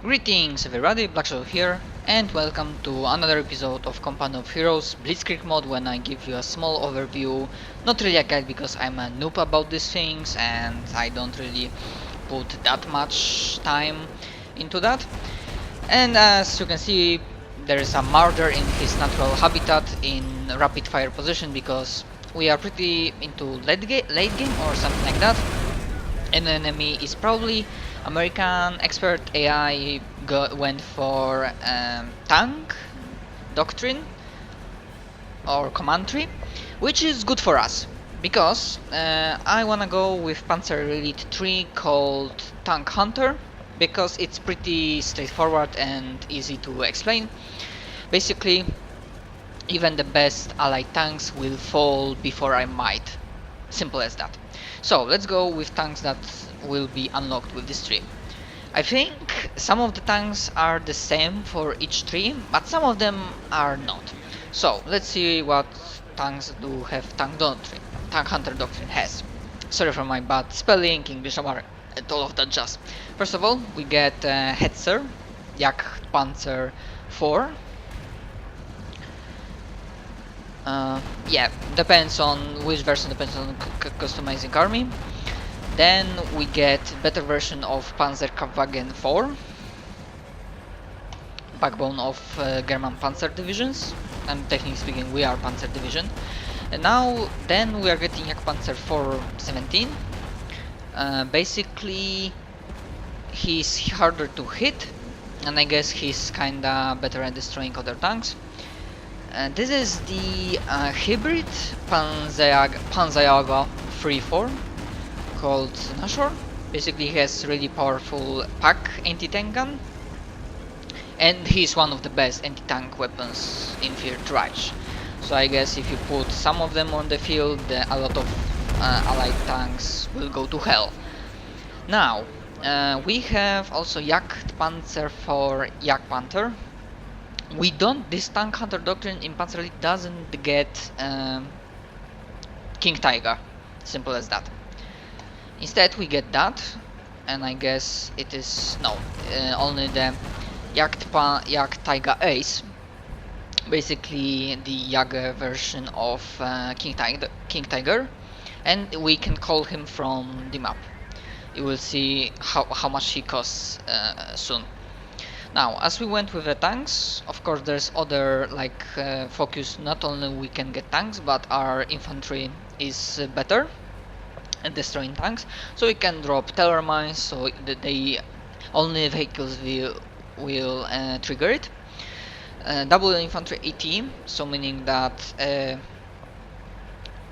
Greetings everybody, Black Shadow here, and welcome to another episode of Company of Heroes Blitzkrieg mode, when I give you a small overview, not really a guide because I'm a noob about these things and I don't really put that much time into that. And as you can see, there is a martyr in his natural habitat in rapid fire position because we are pretty into late game or something like that. An enemy is probably American expert AI went for tank doctrine or command tree, which is good for us because I wanna go with Panzer Elite 3 called Tank Hunter because it's pretty straightforward and easy to explain. Basically, even the best allied tanks will fall before I might. Simple as that. So let's go with tanks that will be unlocked with this tree. I think some of the tanks are the same for each tree, but some of them are not. So let's see what tanks do have Tank Hunter Doctrine has. Sorry for my bad spelling, English grammar, and all of that jazz. First of all, we get Hetzer, Panzer 4. Yeah, depends on which version, depends on customizing army. Then we get better version of Panzerkampfwagen 4, backbone of German Panzer divisions, and technically speaking we are Panzer division. And now then we are getting Panzer 417. Basically he's harder to hit, and I guess he's kinda better at destroying other tanks. This is the hybrid Panzerjäger 3-4 called Nashor. Basically he has really powerful pack anti-tank gun, and he's one of the best anti-tank weapons in Third Reich. So I guess if you put some of them on the field, a lot of allied tanks will go to hell. Now we have also Jagdpanzer for Jagdpanther. This Tank Hunter Doctrine in Panzer Elite doesn't get King Tiger, simple as that. Instead we get that, and I guess it is, no, only the Jagd Tiger Ace, basically the Jager version of King Tiger, and we can call him from the map. You will see how much he costs soon. Now, as we went with the tanks, of course there's other focus. Not only we can get tanks, but our infantry is better at destroying tanks. So we can drop terror mines, so the only vehicles will trigger it. Double infantry AT, so meaning that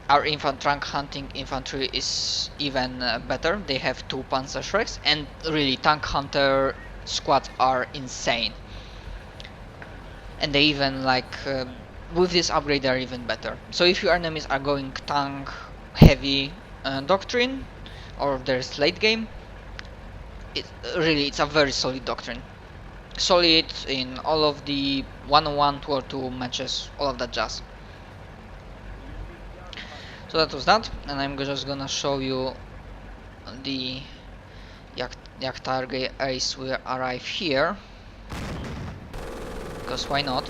our tank hunting infantry is even better. They have 2 Panzer Shreks, and really tank hunter squads are insane, and they even with this upgrade they are even better. So if your enemies are going tank heavy doctrine, or there's late game, it's a very solid doctrine, solid in all of the 1-on-1, 2-on-2 matches, all of that jazz. So that was that, and I'm just gonna show you the Jagdtarget Ace will arrive here, because why not?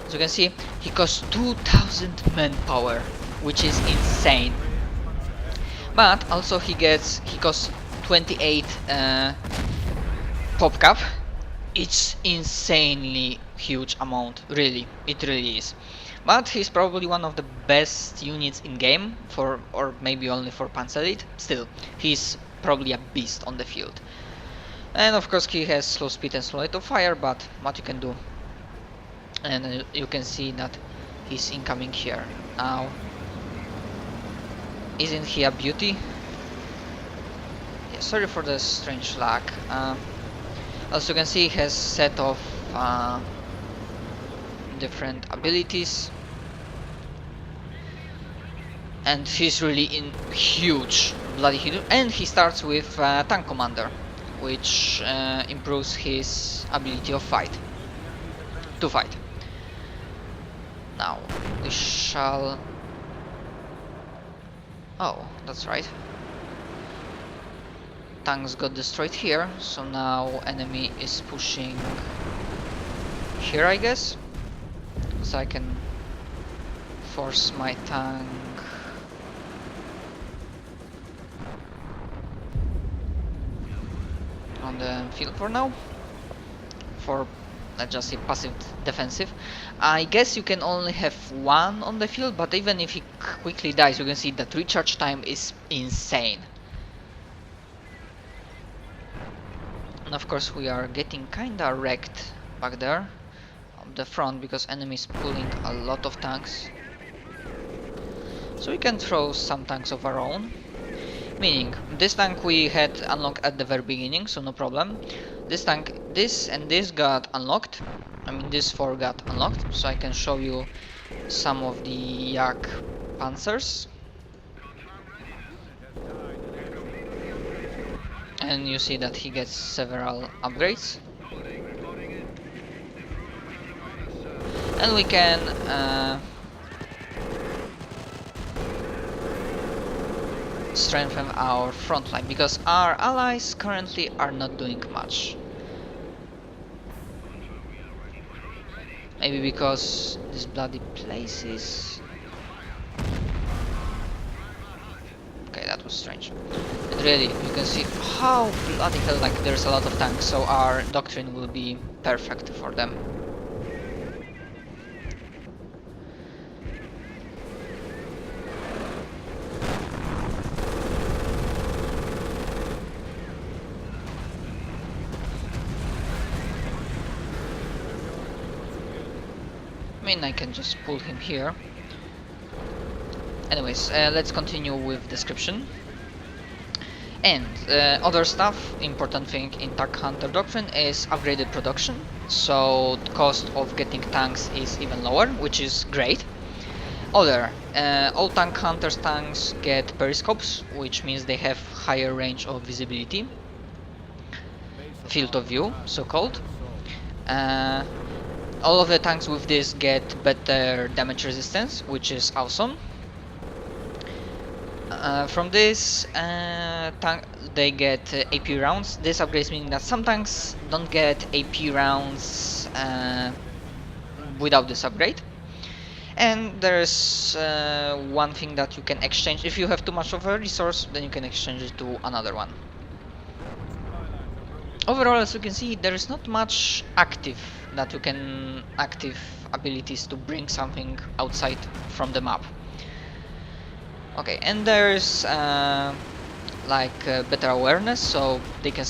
As you can see, he costs 2000 manpower, which is insane. But also he costs 28 pop cap. It's insanely huge amount, really, it really is. But he's probably one of the best units in game, or maybe only for Panzer Elite. Still, he's probably a beast on the field. And of course he has slow speed and slow rate of fire, but what you can do. And you can see that he's incoming here. Now, isn't he a beauty? Yeah, sorry for the strange lag. As you can see, he has set of different abilities, and he's really huge, bloody huge. And he starts with Tank Commander, which improves his ability to fight. Now we shall... Oh, that's right. tanks got destroyed here, so now enemy is pushing here, I guess. So I can force my tank on the field for now, for let's just say passive defensive. I guess you can only have one on the field, but even if he quickly dies, you can see that recharge time is insane. And of course we are getting kinda wrecked back there on the front because enemy is pulling a lot of tanks. So we can throw some tanks of our own. Meaning, this tank we had unlocked at the very beginning, so no problem. This tank, this and this got unlocked. I mean, this 4 got unlocked, so I can show you some of the Yak Panzers. And you see that he gets several upgrades. And we can strengthen our front line, because our allies currently are not doing much. Maybe because these bloody places. Okay, that was strange. But really, you can see how bloody hell, like, there's a lot of tanks, so our doctrine will be perfect for them. I mean, I can just pull him here. Anyways, let's continue with description. And other stuff, important thing in Tank Hunter Doctrine is upgraded production. So the cost of getting tanks is even lower, which is great. Other, all Tank Hunters tanks get periscopes, which means they have higher range of visibility. Field of view, so called. All of the tanks with this get better damage resistance, which is awesome. From this tank, they get AP rounds. This upgrades meaning that some tanks don't get AP rounds without this upgrade. And there's one thing that you can exchange. If you have too much of a resource, then you can exchange it to another one. Overall, as you can see, there is not much active abilities to bring something outside from the map. Okay, and there's better awareness, so they can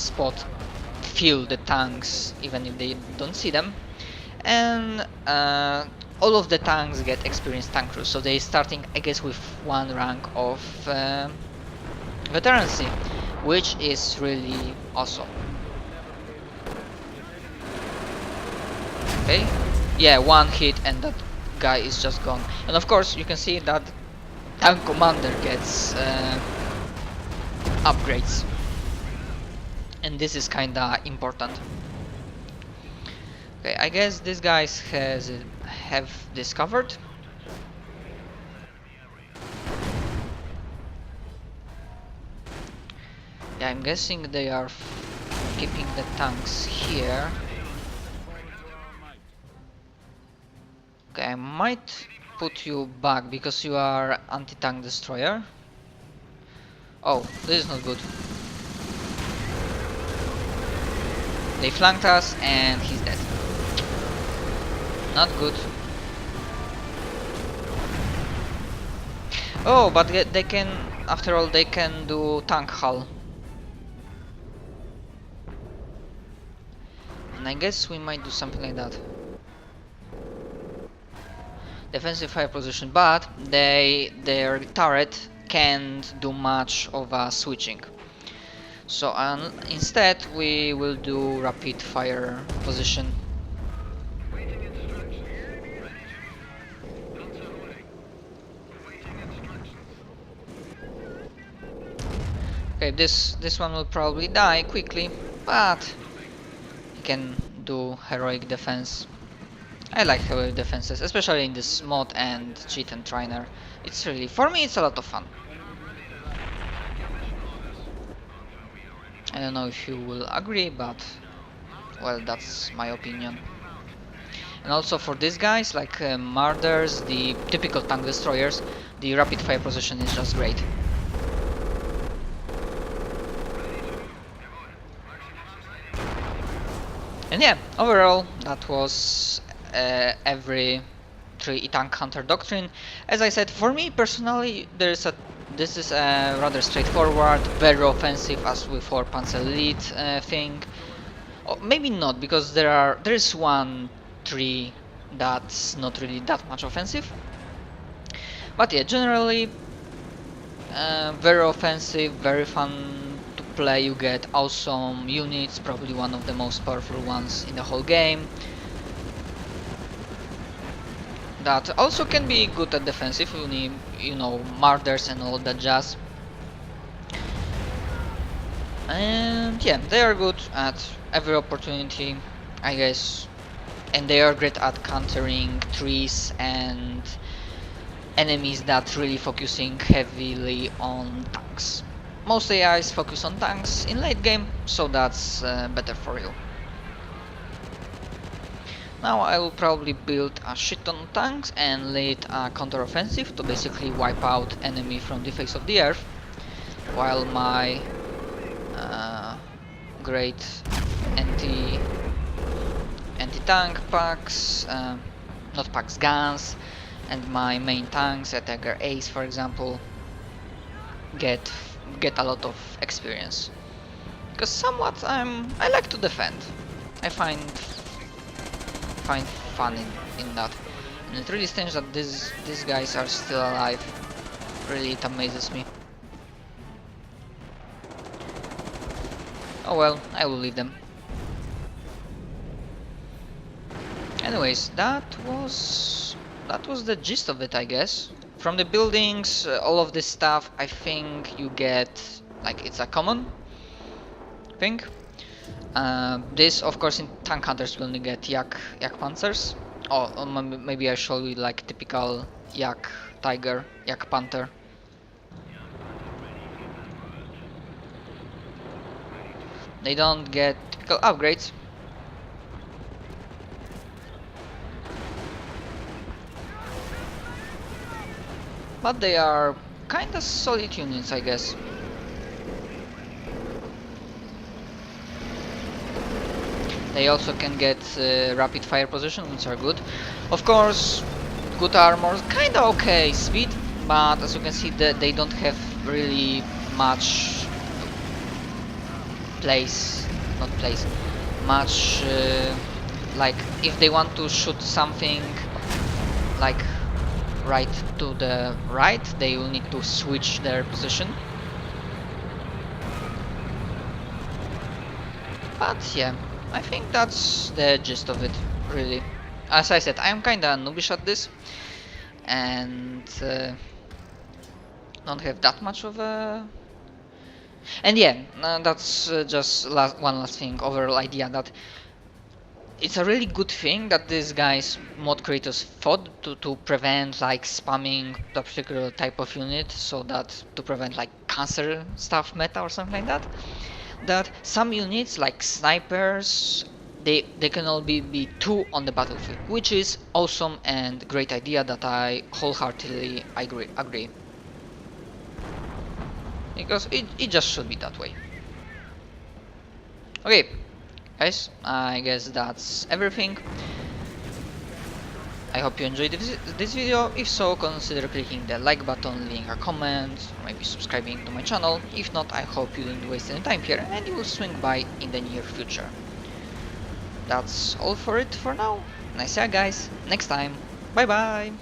feel the tanks even if they don't see them. And all of the tanks get experienced tank crews, so they're starting, I guess, with 1 rank of veterancy, which is really awesome. Okay, yeah, 1 hit and that guy is just gone. And of course you can see that tank commander gets upgrades, and this is kinda important. Okay, I guess these guys have discovered. Yeah, I'm guessing they are keeping the tanks here. Okay, I might put you back because you are anti-tank destroyer. Oh, this is not good. They flanked us and he's dead. Not good. Oh, but they can, after all, they can do tank hull. And I guess we might do something like that. Defensive fire position, but their turret can't do much of a switching. So instead we will do rapid fire position. Okay, this one will probably die quickly, but he can do heroic defense. I like heroic defenses, especially in this mod and cheat and trainer. It's really, for me, it's a lot of fun. I don't know if you will agree, but well, that's my opinion. And also for these guys, like Marders, the typical tank destroyers, the rapid fire position is just great. And yeah, overall, that was every 3 tank hunter doctrine. As I said, for me personally, this is a rather straightforward, very offensive as with 4 Panzer Elite thing. Or maybe not, because there is one tree that's not really that much offensive. But yeah, generally very offensive, very fun to play. You get awesome units, probably one of the most powerful ones in the whole game. That also can be good at defensive, you know, murders and all that jazz. And yeah, they are good at every opportunity, I guess, and they are great at countering trees and enemies that really focusing heavily on tanks. Most AIs focus on tanks in late game, so that's better for you. Now I will probably build a shit ton of tanks and lead a counter-offensive to basically wipe out enemy from the face of the earth, while my great anti-tank packs, not packs, guns, and my main tanks, a Tiger Ace for example, get a lot of experience. Because somewhat I like to defend. I find fun in that, and it really strange that these guys are still alive. Really, it amazes me. Oh well, I will leave them. Anyways, that was the gist of it, I guess. From the buildings, all of this stuff, I think you get, like, it's a common thing. This, of course, in tank hunters you only get yak panzers. Or maybe I show you like typical yak tiger, yak panther. They don't get typical upgrades. But they are kinda solid units, I guess. They also can get rapid fire position, which are good. Of course, good armor, kinda okay speed, but as you can see, they don't have really much much like if they want to shoot something like right to the right, they will need to switch their position. But yeah, I think that's the gist of it, really. As I said, I'm kinda noobish at this, and don't have that much of a... And yeah, that's just one last thing, overall idea that it's a really good thing that these guys, mod creators, thought to prevent like spamming the particular type of unit, so that to prevent like cancer stuff meta or something like that. That some units like snipers, they can all be 2 on the battlefield, which is awesome and great idea that I wholeheartedly agree. Because it just should be that way. Okay, guys, I guess that's everything. I hope you enjoyed this video. If so, consider clicking the like button, leaving a comment, or maybe subscribing to my channel. If not, I hope you didn't waste any time here and you will swing by in the near future. That's all for it for now, and I see you guys next time. Bye bye!